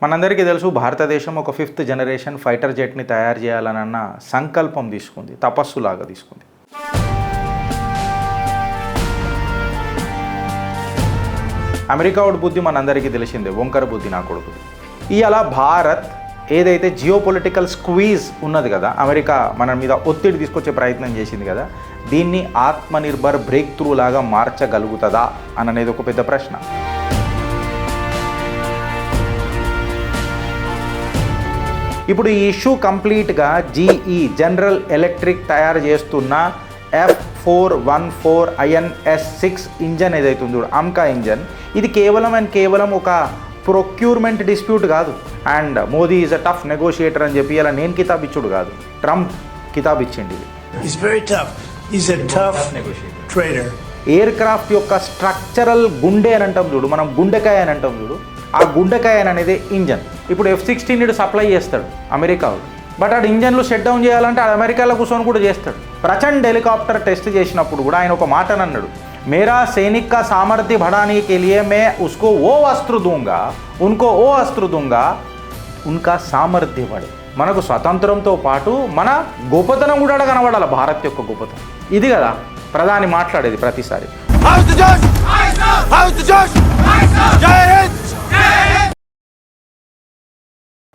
మనందరికీ తెలుసు భారతదేశం ఒక 5th జనరేషన్ ఫైటర్ జెట్ని తయారు చేయాలన్న సంకల్పం తీసుకుంది, తపస్సులాగా తీసుకుంది. అమెరికా వాడి బుద్ధి మనందరికీ తెలిసిందే, వంకర బుద్ధి నా కొడుకుది. ఇవాళ భారత్ ఏదైతే జియోపొలిటికల్ స్క్వీజ్ ఉన్నది కదా, అమెరికా మన మీద ఒత్తిడి తీసుకొచ్చే ప్రయత్నం చేసింది కదా, దీన్ని ఆత్మనిర్భర్ బ్రేక్ త్రూ లాగా మార్చగలుగుతుందా అనేది ఒక పెద్ద ప్రశ్న. ఇప్పుడు ఈ ఇష్యూ కంప్లీట్గా జీఈ జనరల్ ఎలక్ట్రిక్ తయారు చేస్తున్న F414 INS6 ఇంజన్ ఏదైతే ఉందో అమ్కా ఇంజన్, ఇది కేవలం ఒక ప్రొక్యూర్మెంట్ డిస్ప్యూట్ కాదు. And Modi is a tough negotiator అని చెప్పి ఇలా నేను కితాబ్ ఇచ్చుడు కాదు, ట్రంప్ కితాబ్ ఇచ్చింది. ఎయిర్ క్రాఫ్ట్ యొక్క స్ట్రక్చరల్ గుండె అని అంటాం చూడు, మనం గుండెకాయ అని అంటాం చూడు, ఆ గుండెకాయ అనేది ఇంజన్. ఇప్పుడు F-16 సప్లై చేస్తాడు అమెరికా, బట్ ఆ ఇంజన్లు షట్ డౌన్ చేయాలంటే ఆ అమెరికాలో కూర్చొని కూడా చేస్తాడు. ప్రచండ్ హెలికాప్టర్ టెస్ట్ చేసినప్పుడు కూడా ఆయన ఒక మాట అన్నాడు, మేరా సైనిక్ కా సామర్థ్య బఢానే కే లియే మే ఉస్కో ఓ అస్త్ర దూంగా, ఉన్కో ఓ అస్త్ర దూంగా, ఉన్కా సామర్థ్య బడే. మనకు స్వతంత్రంతో పాటు మన గొప్పతనం కూడా కనబడాలి, భారత్ యొక్క గొప్పతనం. ఇది కదా ప్రధాని మాట్లాడేది ప్రతిసారి.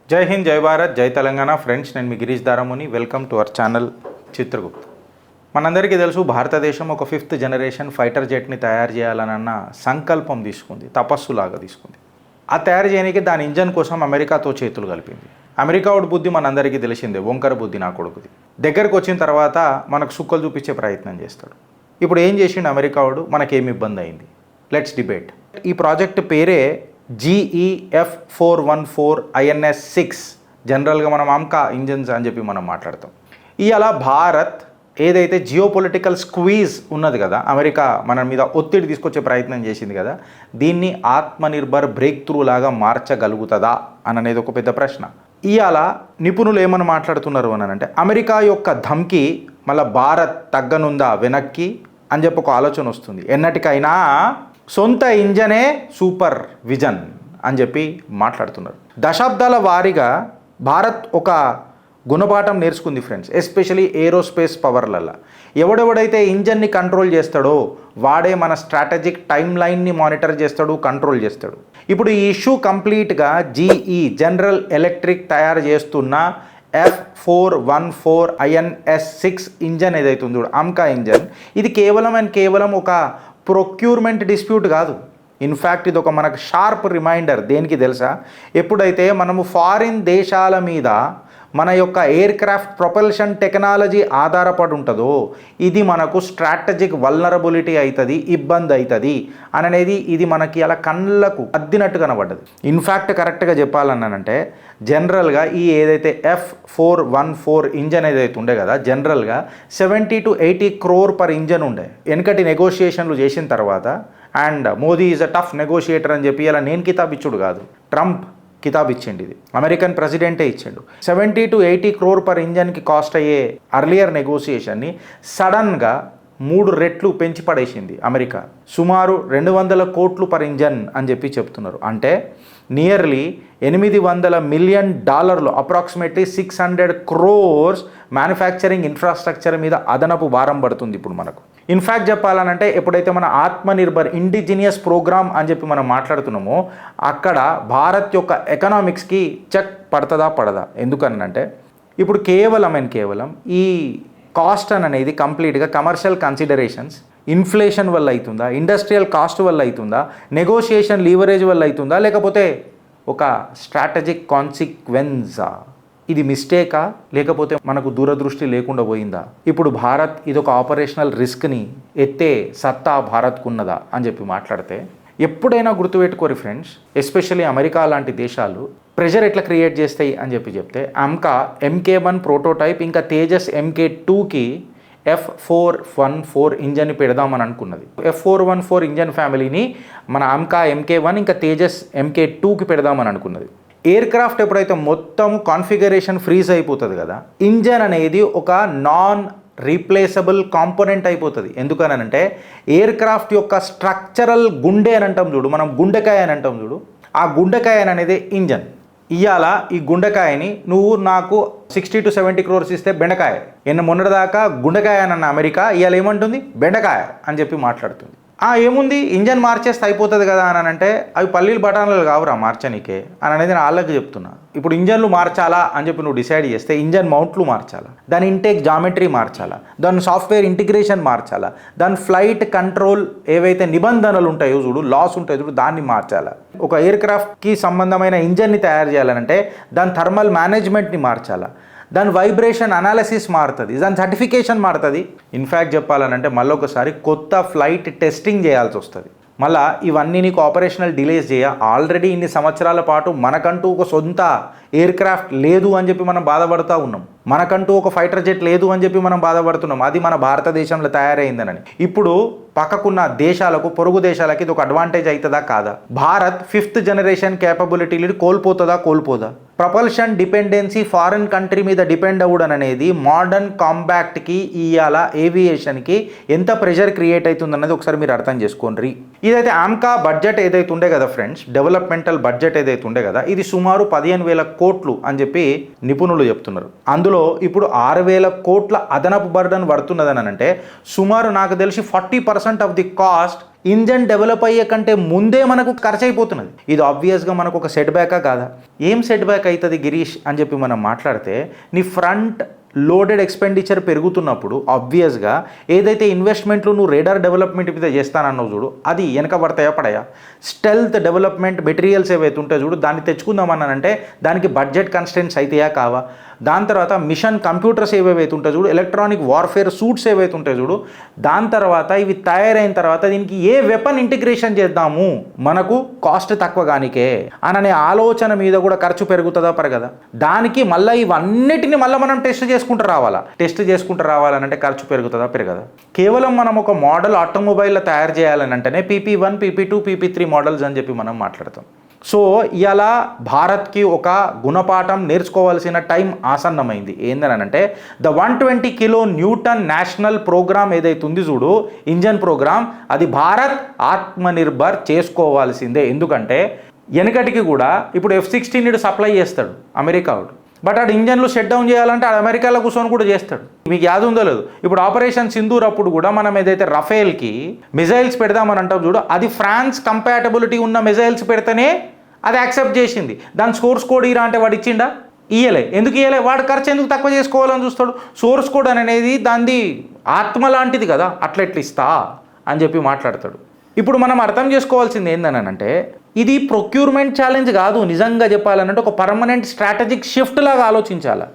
జై హింద్, జై భారత్, జై తెలంగాణ. ఫ్రెండ్స్, నేను మీ Girish Daramuni. Welcome to our channel Chitragupta. మనందరికీ తెలుసు భారతదేశం ఒక 5th జనరేషన్ ఫైటర్ జెట్ని తయారు చేయాలన్న సంకల్పం తీసుకుంది, తపస్సులాగా తీసుకుంది. ఆ తయారు చేయడానికి దాని ఇంజన్ కోసం అమెరికాతో చేతులు కలిపింది. అమెరికా వాడి బుద్ధి మనందరికీ తెలిసిందే, వంకర బుద్ధి నా కొడుకుది. దగ్గరకు వచ్చిన తర్వాత మనకు సుక్కలు చూపించే ప్రయత్నం చేస్తాడు. ఇప్పుడు ఏం చేసిండు అమెరికా వాడు, మనకేమి ఇబ్బంది అయింది? Let's debate. ఈ ప్రాజెక్ట్ పేరే GE F414 INS6. జనరల్గా మనం అమ్కా ఇంజన్స్ అని చెప్పి మనం మాట్లాడతాం. ఇవాళ భారత్ ఏదైతే జియోపొలిటికల్ స్క్వీజ్ ఉన్నది కదా, అమెరికా మన మీద ఒత్తిడి తీసుకొచ్చే ప్రయత్నం చేసింది కదా, దీన్ని ఆత్మనిర్భర్ బ్రేక్ త్రూ లాగా మార్చగలుగుతుందా అనేది ఒక పెద్ద ప్రశ్న. ఇవాళ నిపుణులు ఏమని మాట్లాడుతున్నారు అని అంటే, అమెరికా యొక్క ధమ్కి మళ్ళీ భారత్ తగ్గనుందా వెనక్కి అని చెప్పి ఒక ఆలోచన వస్తుంది. ఎన్నటికైనా సొంత ఇంజనే సూపర్ విజన్ అని చెప్పి మాట్లాడుతున్నారు. దశాబ్దాల వారీగా భారత్ ఒక గుణపాఠం నేర్చుకుంది ఫ్రెండ్స్, ఎస్పెషలీ ఏరోస్పేస్ పవర్లలో. ఎవడెవడైతే ఇంజన్ని కంట్రోల్ చేస్తాడో వాడే మన స్ట్రాటజిక్ టైమ్ లైన్ని మానిటర్ చేస్తాడు, కంట్రోల్ చేస్తాడు. ఇప్పుడు ఈ ఇష్యూ కంప్లీట్గా జీఈ జనరల్ ఎలక్ట్రిక్ తయారు చేస్తున్న F414 INS6 ఇంజన్ ఏదైతే ఉందో అమ్కా ఇంజన్, ఇది కేవలం ఒక ప్రొక్యూర్మెంట్ డిస్ప్యూట్ కాదు. ఇన్ఫ్యాక్ట్ ఇది ఒక మనకు షార్ప్ రిమైండర్. దేనికి తెలుసా? ఎప్పుడైతే మనము ఫారిన్ దేశాల మీద మన యొక్క ఎయిర్ క్రాఫ్ట్ ప్రొపల్షన్ టెక్నాలజీ ఆధారపడి ఉంటుందో ఇది మనకు స్ట్రాటజిక్ వల్నరబిలిటీ అవుతుంది, ఇబ్బంది అవుతుంది అనేది ఇది మనకి అలా కళ్ళకు అద్దినట్టు కనబడ్డది. ఇన్ఫ్యాక్ట్ కరెక్ట్గా చెప్పాలన్నానంటే జనరల్గా ఈ ఏదైతే F414 ఇంజన్ ఏదైతే ఉండే కదా, జనరల్గా 70 to 80 crore పర్ ఇంజన్ ఉండే. వెనకటి నెగోషియేషన్లు చేసిన తర్వాత, and Modi is a tough negotiator అని చెప్పి ఇలా నేను కితాబ్ ఇచ్చుడు కాదు, ట్రంప్ కితాబ్ ఇచ్చిండు. ఇది అమెరికన్ ప్రెసిడెంటే ఇచ్చిండు. 70 to 80 crore పర్ ఇంజన్కి కాస్ట్ అయ్యే అర్లియర్ నెగోషియేషన్ని సడన్గా 3 రెట్లు పెంచి పడేసింది అమెరికా. సుమారు 200 కోట్లు పర్ ఇంజన్ అని చెప్పి చెప్తున్నారు. అంటే nearly $800 million, approximately 600 crores manufacturing infrastructure మీద అదనపు భారం పడుతుంది ఇప్పుడు మనకు. ఇన్ఫ్యాక్ట్ చెప్పాలనంటే ఎప్పుడైతే మన ఆత్మనిర్భర్ ఇండిజినియస్ ప్రోగ్రామ్ అని చెప్పి మనం మాట్లాడుతున్నామో అక్కడ భారత్ యొక్క ఎకనామిక్స్కి చెక్ పడదా? ఎందుకనంటే ఇప్పుడు కేవలం ఈ కాస్ట్ అనేది కంప్లీట్గా కమర్షియల్ కన్సిడరేషన్స్, ఇన్ఫ్లేషన్ వల్ల అవుతుందా, ఇండస్ట్రియల్ కాస్ట్ వల్ల అవుతుందా, నెగోషియేషన్ లీవరేజ్ వల్ల అవుతుందా, లేకపోతే ఒక స్ట్రాటజిక్ కాన్సిక్వెన్సా? ఇది మిస్టేకా లేకపోతే మనకు దూరదృష్టి లేకుండా పోయిందా? ఇప్పుడు భారత్ ఇదొక ఆపరేషనల్ రిస్క్ని ఎత్తే సత్తా భారత్కున్నదా అని చెప్పి మాట్లాడితే ఎప్పుడైనా గుర్తుపెట్టుకోరు ఫ్రెండ్స్, ఎస్పెషల్లీ అమెరికా లాంటి దేశాలు ప్రెషర్ ఎట్లా క్రియేట్ చేస్తాయి అని చెప్తే అమ్కా MK1 ప్రోటోటైప్ ఇంకా తేజస్ MK2కి F414 ఇంజన్ని పెడదామని అనుకున్నది. F414 ఇంజన్ ఫ్యామిలీని మన అమ్కా MK1 ఇంకా తేజస్ MK2కి పెడదామని అనుకున్నది. ఎయిర్ క్రాఫ్ట్ ఎప్పుడైతే మొత్తం కాన్ఫిగరేషన్ ఫ్రీజ్ అయిపోతుంది కదా, ఇంజన్ అనేది ఒక నాన్ రీప్లేసబుల్ కాంపోనెంట్ అయిపోతుంది. ఎందుకనంటే ఎయిర్ క్రాఫ్ట్ యొక్క స్ట్రక్చరల్ గుండె అని అంటాం చూడు, మనం గుండెకాయ అని అంటాం చూడు, ఆ గుండెకాయ అనేది ఇంజన్. ఇవాళ ఈ గుండెకాయని నువ్వు నాకు 60 to 70 crores ఇస్తే బెండకాయ, మొన్నటిదాకా గుండెకాయ అన్న అమెరికా ఇవాళ ఏమంటుంది, బెండకాయ అని చెప్పి మాట్లాడుతుంది. ఏముంది ఇంజన్ మార్చేస్తే అయిపోతుంది కదా అని అంటే, అవి పల్లీలు బఠానీలు కావురా మార్చనీకే అని అనేది నేను వాళ్ళకి చెప్తున్నా. ఇప్పుడు ఇంజన్లు మార్చాలా అని చెప్పి నువ్వు డిసైడ్ చేస్తే ఇంజన్ మౌంట్లు మార్చాలా, దాని ఇంటేక్ జామెట్రీ మార్చాలా, దాని సాఫ్ట్వేర్ ఇంటిగ్రేషన్ మార్చాలా, దాని ఫ్లైట్ కంట్రోల్ ఏవైతే నిబంధనలు ఉంటాయో చూడు, లాస్ ఉంటాయో చూడు, దాన్ని మార్చాలా. ఒక ఎయిర్ క్రాఫ్ట్కి సంబంధమైన ఇంజన్ని తయారు చేయాలంటే దాని థర్మల్ మేనేజ్మెంట్ని మార్చాలా, దాని వైబ్రేషన్ అనాలిసిస్ మారుతుంది, దాని సర్టిఫికేషన్ మారుతుంది. ఇన్ఫ్యాక్ట్ చెప్పాలనంటే మళ్ళీ ఒకసారి కొత్త ఫ్లైట్ టెస్టింగ్ చేయాల్సి వస్తుంది. మళ్ళీ ఇవన్నీ నీకు ఆపరేషనల్ డిలేస్ ఆల్రెడీ ఇన్ని సంవత్సరాల పాటు మనకంటూ ఒక సొంత ఎయిర్ క్రాఫ్ట్ లేదు అని చెప్పి మనం బాధపడుతూ ఉన్నాం. మనకంటూ ఒక ఫైటర్ జెట్ లేదు అని చెప్పి మనం బాధపడుతున్నాం. అది మన భారతదేశంలో తయారైందనని. ఇప్పుడు పక్కకున్న దేశాలకు, పొరుగు దేశాలకి ఇది ఒక అడ్వాంటేజ్ అవుతుందా కాదా? భారత్ 5th జనరేషన్ కేపబిలిటీని కోల్పోదా? ప్రపల్షన్ డిపెండెన్సీ ఫారిన్ కంట్రీ మీద డిపెండ్ అవ్వడం అనేది మోడర్న్ కాంబాక్ట్కి, ఇవాళ ఏవియేషన్కి ఎంత ప్రెషర్ క్రియేట్ అవుతుంది అన్నది ఒకసారి మీరు అర్థం చేసుకోండి. ఇదైతే ఆమ్కా బడ్జెట్ ఏదైతే ఉండే కదా ఫ్రెండ్స్, డెవలప్మెంటల్ బడ్జెట్ ఏదైతే ఉండే కదా, ఇది సుమారు 15,000 కోట్లు అని చెప్పి నిపుణులు చెప్తున్నారు. అందులో ఇప్పుడు 6,000 కోట్ల అదనపు బర్డన్ పడుతున్నదని అంటే సుమారు నాకు తెలిసి 40% of the cost engine develop అయ్యే కంటే ముందే మనకు ఖర్చు అయిపోతున్నది. ఇది ఆబ్వియస్గా మనకు ఒక సెట్ బ్యాకా కాదా? ఏం సెట్ బ్యాక్ అవుతుంది గిరీష్ అని చెప్పి మనం మాట్లాడితే, నీ ఫ్రంట్ లోడెడ్ ఎక్స్పెండిచర్ పెరుగుతున్నప్పుడు ఆబ్వియస్గా ఏదైతే ఇన్వెస్ట్మెంట్లు నువ్వు రేడార్ డెవలప్మెంట్ మీద చేస్తానన్నావు చూడు, అది వెనక పడతాయా? స్టెల్త్ డెవలప్మెంట్ మెటీరియల్స్ ఏవైతే ఉంటాయో చూడు, దాన్ని తెచ్చుకుందామన్నానంటే దానికి బడ్జెట్ కన్స్టెంట్స్ అయితాయా కావా? దాని తర్వాత మిషన్ కంప్యూటర్స్ ఏవైతే ఉంటాయి చూడు, ఎలక్ట్రానిక్ వార్ఫేర్ సూట్స్ ఏవైతే ఉంటాయి చూడు, దాని తర్వాత ఇవి తయారైన తర్వాత దీనికి ఏ వెపన్ ఇంటిగ్రేషన్ చేద్దాము మనకు కాస్ట్ తక్కువగానికే అనే ఆలోచన మీద కూడా ఖర్చు పెరుగుతుందా పెరగదా? దానికి మళ్ళీ ఇవన్నిటిని మళ్ళీ మనం టెస్ట్ చేసుకుంటూ రావాలనంటే ఖర్చు పెరుగుతుందా పెరగదా? కేవలం మనం ఒక మోడల్ ఆటోమొబైల్లో తయారు చేయాలని అంటేనే PP1, PP2, PP3 మోడల్స్ అని చెప్పి మనం మాట్లాడతాం. సో ఇలా భారత్కి ఒక గుణపాఠం నేర్చుకోవాల్సిన టైం ఆసన్నమైంది. ఏందనంటే ద 120 కిలోన్యూటన్ నేషనల్ ప్రోగ్రామ్ ఏదైతే ఉంది చూడు, ఇంజన్ ప్రోగ్రామ్, అది భారత్ ఆత్మనిర్భర్ చేసుకోవాల్సిందే. ఎందుకంటే వెనకటికి కూడా ఇప్పుడు F-16 సప్లై చేస్తాడు అమెరికా వాడు, బట్ ఆడు ఇంజన్లు షట్ డౌన్ చేయాలంటే ఆడు అమెరికాలో కూర్చొని కూడా చేస్తాడు. మీకు యాద ఉందో లేదు, ఇప్పుడు ఆపరేషన్ సింధూర్ అప్పుడు కూడా మనం ఏదైతే రఫేల్కి మిజైల్స్ పెడదామని అంటాం చూడు, అది ఫ్రాన్స్ కంపాటబిలిటీ ఉన్న మిజైల్స్ పెడితేనే అది యాక్సెప్ట్ చేసింది. దాని సోర్స్ కోడ్ ఇరా అంటే వాడు ఇచ్చిండా? ఇయ్యలే. ఎందుకు ఇయ్యలే? వాడు ఖర్చు ఎందుకు తక్కువ చేసుకోవాలని చూస్తాడు. సోర్స్ కోడ్ అనేది దాన్ని ఆత్మ లాంటిది కదా, అట్లా ఎట్లా ఇస్తా అని చెప్పి మాట్లాడతాడు. ఇప్పుడు మనం అర్థం చేసుకోవాల్సింది ఏందనంటే, ఇది ప్రొక్యూర్మెంట్ ఛాలెంజ్ కాదు. నిజంగా చెప్పాలనంటే ఒక పర్మనెంట్ స్ట్రాటజిక్ షిఫ్ట్ లాగా ఆలోచించాలి.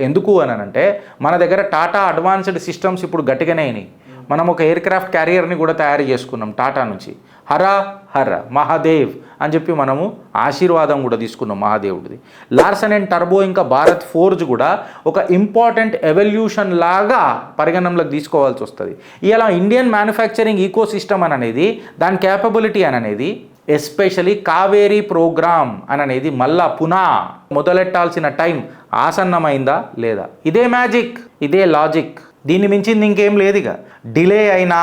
ఎందుకు అనంటే మన దగ్గర టాటా అడ్వాన్స్డ్ సిస్టమ్స్ ఇప్పుడు గట్టిగానే అయినాయి. మనం ఒక ఎయిర్ క్రాఫ్ట్ క్యారియర్ని కూడా తయారు చేసుకున్నాం టాటా నుంచి. హర మహాదేవ్ అని చెప్పి మనము ఆశీర్వాదం కూడా తీసుకున్నాం మహాదేవుడిది. లార్సన్ అండ్ టర్బో ఇంకా భారత్ ఫోర్జ్ కూడా ఒక ఇంపార్టెంట్ ఎవల్యూషన్ లాగా పరిగణనలోకి తీసుకోవాల్సి వస్తుంది. ఇలా ఇండియన్ మ్యానుఫ్యాక్చరింగ్ ఈకో సిస్టమ్ అనేది, దాని క్యాపబిలిటీ అనేది, ఎస్పెషలీ కావేరీ ప్రోగ్రామ్ అనేది మళ్ళా పునః మొదలెట్టాల్సిన టైం ఆసన్నమైందా లేదా? ఇదే మ్యాజిక్, ఇదే లాజిక్. దీన్ని మించింది ఇంకేం లేదు. ఇక డిలే అయినా,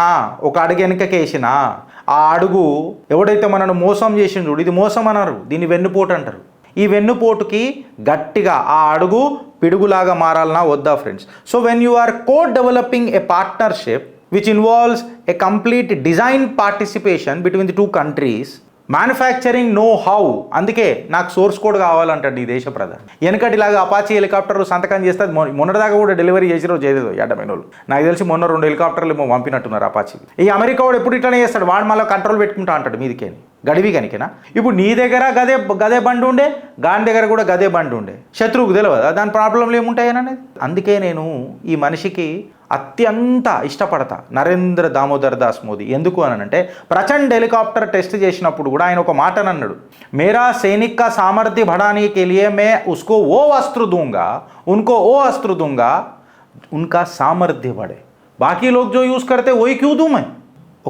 ఒక అడుగు వెనకకేసినా, ఆ అడుగు ఎవడైతే మనను మోసం చేసిండు చూడు, ఇది మోసం అన్నారు, దీన్ని వెన్నుపోటు అంటారు. ఈ వెన్నుపోటుకి గట్టిగా ఆ అడుగు పిడుగులాగా మారాలన్నా వద్దా friends? So when you are co-developing a partnership which involves a complete design participation between the two countries, manufacturing know how, అందుకే నాకు సోర్స్ కోడ్ కావాలంటాడు ఈ దేశ ప్రధాని. వెనకటిలాగా అపాచీ హెలికాప్టర్ సంతకం చేస్తే మొన్నటిదాకా కూడా డెలివరీ చేసిరో చేయలేదు ఎడమైనోళ్ళు. నాకు తెలిసి మొన్న 2 హెలికాప్టర్లు ఏమో పంపినట్టున్నారు అపాచీ. ఈ అమెరికా వాడు ఎప్పుడు ఇట్లానే చేస్తాడు, వాడు మళ్ళీ కంట్రోల్ పెట్టుకుంటా అంటాడు మీదికేని గడివి కనికేనా. ఇప్పుడు నీ దగ్గర గదే బండి ఉండే, గాని దగ్గర కూడా గదే బండి ఉండే, శత్రువుకు తెలియదా దాని ప్రాబ్లంలు ఏముంటాయని. అందుకే నేను ఈ మనిషికి అత్యంత ఇష్టపడతా, నరేంద్ర దామోదర్ దాస్ మోదీ. ఎందుకు అనంటే ప్రచండ్ హెలికాప్టర్ టెస్ట్ చేసినప్పుడు కూడా ఆయన ఒక మాట అన్నాడు, మేరా సైనిక్ కా సామర్థ్య బఢానే కే లియే మే ఉస్కో ఓ అస్త్ర దూంగా, ఉన్కో ఓ అస్త్ర దూంగా, ఉన్కా సామర్థ్య బడే, బాకీ లోగ్ జో యూజ్ కర్తే ఓయి క్యూ దూ మే.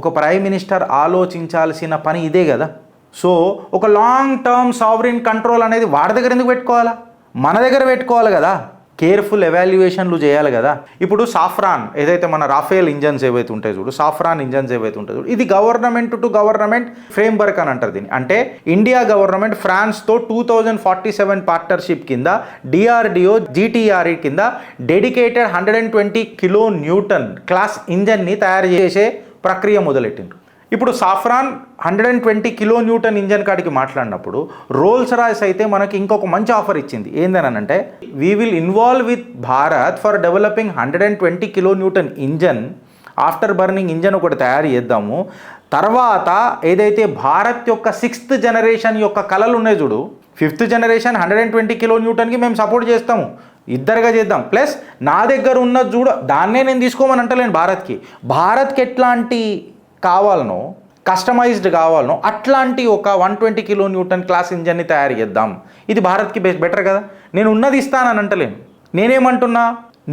ఒక ప్రైమ్ మినిస్టర్ ఆలోచించాల్సిన పని ఇదే కదా. సో ఒక లాంగ్ టర్మ్ సావరిన్ కంట్రోల్ అనేది వాడి దగ్గర ఎందుకు పెట్టుకోవాలా? మన దగ్గర పెట్టుకోవాలి కదా. కేర్ఫుల్ ఎవాల్యుయేషన్లు చేయాలి కదా. ఇప్పుడు సాఫ్రాన్ ఏదైతే మన రాఫేల్ ఇంజన్స్ ఏవైతే ఉంటాయి చూడు, సాఫ్రాన్ ఇంజన్స్ ఏవైతే ఉంటాయి చూడు, ఇది గవర్నమెంట్ టు గవర్నమెంట్ ఫ్రేమ్వర్క్ అని అంటారు దీన్ని. అంటే ఇండియా గవర్నమెంట్ ఫ్రాన్స్తో 2047 పార్ట్నర్షిప్ కింద డిఆర్డిఓ GTRE కింద డెడికేటెడ్ 120 కిలో న్యూటన్ క్లాస్ ఇంజన్ని తయారు చేసే ప్రక్రియ మొదలెట్టిండ్రు. ఇప్పుడు సాఫ్రాన్ 120 కిలో న్యూటన్ ఇంజన్ కాడికి మాట్లాడినప్పుడు రోల్స్ రాయ్స్ అయితే మనకి ఇంకొక మంచి ఆఫర్ ఇచ్చింది. ఏందనంటే we will involve with Bharat for developing 120 kilo newton engine, after burning engine ఒకటి తయారు చేద్దాము. తర్వాత ఏదైతే భారత్ యొక్క 6th జనరేషన్ యొక్క కళలు ఉన్నాయి చూడు, 5th జనరేషన్ 120 కిలో న్యూటన్కి మేము సపోర్ట్ చేస్తాము, ఇద్దరుగా చేద్దాం. ప్లస్ నా దగ్గర ఉన్నది చూడ దాన్నే నేను తీసుకోమని అంటలేను. భారత్కి ఎట్లాంటి కావాలనో, కస్టమైజ్డ్ కావాలనో అట్లాంటి ఒక 120 కిలో న్యూటన్ క్లాస్ ఇంజన్ని తయారు చేద్దాం. ఇది భారత్కి బెటర్ కదా. నేను ఉన్నది ఇస్తానని అంటలేను. నేనేమంటున్నా,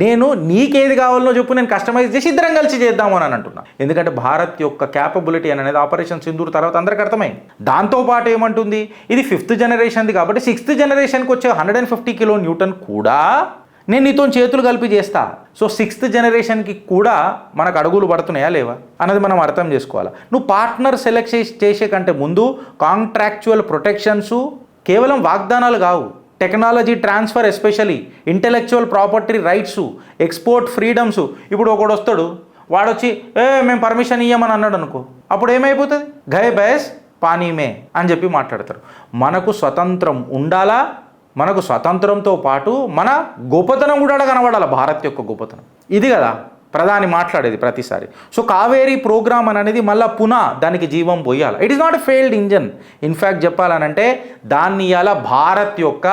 నేను నీకేది కావాలనో చెప్పు, నేను కస్టమైజ్ చేసి ఇద్దరం కలిసి చేద్దాము అని అంటున్నా. ఎందుకంటే భారత్ యొక్క క్యాపబిలిటీ అనేది ఆపరేషన్ సింధూర్ తర్వాత అందరికి అర్థమైంది. దాంతోపాటు ఏమంటుంది, ఇది 5th జనరేషన్ది కాబట్టి 6th జనరేషన్కి వచ్చే 150 కిలో న్యూటన్ కూడా నేను నీతో చేతులు కలిపి చేస్తా. సో 6th జనరేషన్కి కూడా మనకు అడుగులు పడుతున్నాయా లేవా అన్నది మనం అర్థం చేసుకోవాలి. నువ్వు పార్ట్నర్ సెలెక్ట్ చేసే కంటే ముందు కాంట్రాక్చువల్ ప్రొటెక్షన్సు కేవలం వాగ్దానాలు కావు, technology transfer, especially intellectual property rights, export freedoms. ఇప్పుడు ఒకడు వస్తాడు, వాడొచ్చి మేము పర్మిషన్ ఇయ్యమని అన్నాడు అనుకో, అప్పుడు ఏమైపోతుంది, గయ్ బయస్ పానీమే అని చెప్పి మాట్లాడతారు. మనకు స్వతంత్రం ఉండాలా, మనకు స్వతంత్రంతో పాటు మన గొప్పతనం కూడా కనబడాలి, భారత్ యొక్క గొప్పతనం. ఇది కదా ప్రధాని మాట్లాడేది ప్రతిసారి. సో కావేరీ ప్రోగ్రామ్ అనేది మళ్ళీ దానికి జీవం పోయాలి. It is not a failed engine. In fact చెప్పాలనంటే దాన్ని ఇవాళ భారత్ యొక్క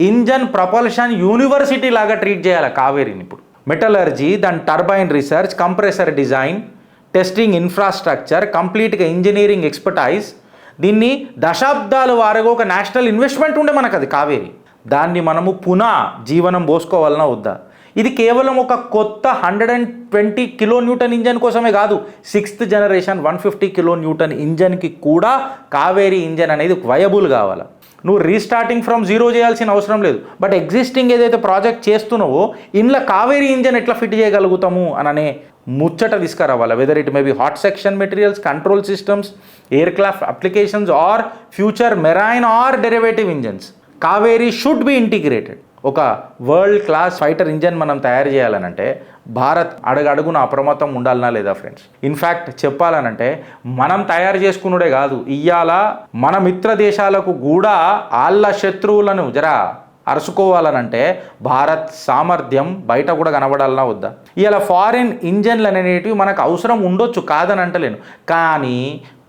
ఇంజన్ ప్రపల్షన్ యూనివర్సిటీ లాగా ట్రీట్ చేయాలి కావేరీని. ఇప్పుడు మెటలర్జీ, దాని turbine research, compressor design, testing infrastructure, కంప్లీట్గా ఇంజనీరింగ్ ఎక్స్పర్టైజ్, దీన్ని దశాబ్దాల వారుగా ఒక నేషనల్ ఇన్వెస్ట్మెంట్ ఉండే మనకు అది కావేరీ. దాన్ని మనము జీవనం పోసుకోవాలన్నా వద్దా? ఇది కేవలం ఒక కొత్త 120 కిలో న్యూటన్ ఇంజన్ కోసమే కాదు, 6th జనరేషన్ 150 కిలో న్యూటన్ ఇంజన్కి కూడా కావేరీ ఇంజన్ అనేది వయబుల్ కావాలి. నువ్వు రీస్టార్టింగ్ ఫ్రమ్ జీరో చేయాల్సిన అవసరం లేదు. బట్ ఎగ్జిస్టింగ్ ఏదైతే ప్రాజెక్ట్ చేస్తున్నావో ఇంట్లో కావేరీ ఇంజన్ ఎట్లా ఫిట్ చేయగలుగుతాము అననే ముచ్చట తీసుకురావాలి. Whether it may be hot section materials, control systems, aircraft applications or future marine or derivative engines, Kaveri should be integrated. ఒక వరల్డ్ క్లాస్ ఫైటర్ ఇంజన్ మనం తయారు చేయాలనంటే భారత్ అడుగడుగున అప్రమత్తం ఉండాలనా లేదా ఫ్రెండ్స్? ఇన్ఫ్యాక్ట్ చెప్పాలనంటే మనం తయారు చేసుకున్నడే కాదు, ఇయ్యాల మన మిత్ర దేశాలకు కూడా వాళ్ళ శత్రువులను అరుసుకోవాలనంటే భారత్ సామర్థ్యం బయట కూడా కనబడాలన్నా వద్దా? ఇలా ఫారిన్ ఇంజన్లు అనేటివి మనకు అవసరం ఉండొచ్చు, కాదని అంటలేను. కానీ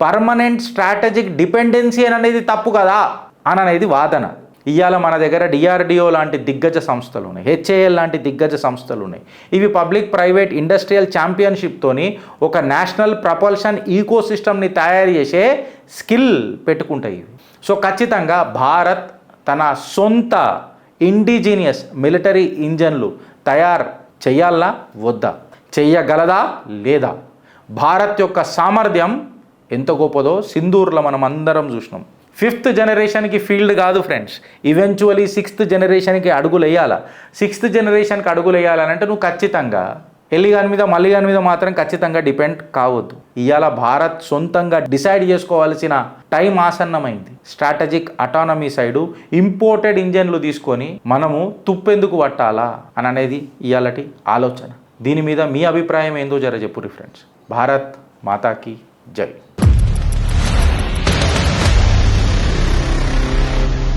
పర్మనెంట్ స్ట్రాటజిక్ డిపెండెన్సీ అనేది తప్పు కదా అని అనేది వాదన. ఇవాళ మన దగ్గర DRDO లాంటి దిగ్గజ సంస్థలు ఉన్నాయి, HAL లాంటి దిగ్గజ సంస్థలు ఉన్నాయి. ఇవి పబ్లిక్ ప్రైవేట్ ఇండస్ట్రియల్ ఛాంపియన్షిప్తోని ఒక నేషనల్ ప్రపల్షన్ ఈకో సిస్టమ్ని తయారు చేసే స్కిల్ పెట్టుకుంటాయి. సో ఖచ్చితంగా భారత్ తన సొంత ఇండిజీనియస్ మిలిటరీ ఇంజన్లు తయారు చెయ్యాలా వద్దా, చెయ్యగలదా లేదా? భారత్ యొక్క సామర్థ్యం ఎంత గొప్పదో సింధూర్లో మనం అందరం చూసినాం. 5th జనరేషన్కి ఫీల్డ్ కాదు ఫ్రెండ్స్, ఈవెన్చువలీ 6th జనరేషన్కి అడుగులు వేయాలా. 6th జనరేషన్కి అడుగులు వేయాలంటే నువ్వు ఖచ్చితంగా ఎల్లిగాని మీద మల్లిగాని మీద మాత్రం ఖచ్చితంగా డిపెండ్ కావద్దు. ఇవాళ భారత్ సొంతంగా డిసైడ్ చేసుకోవాల్సిన టైం ఆసన్నమైంది. స్ట్రాటజిక్ అటానమీ సైడు ఇంపోర్టెడ్ ఇంజన్లు తీసుకొని మనము తుప్పెందుకు పట్టాలా అని అనేది ఇవాళటి ఆలోచన. దీని మీద మీ అభిప్రాయం ఏందో చెప్పుర్రి ఫ్రెండ్స్. భారత్ మాతాకి జై.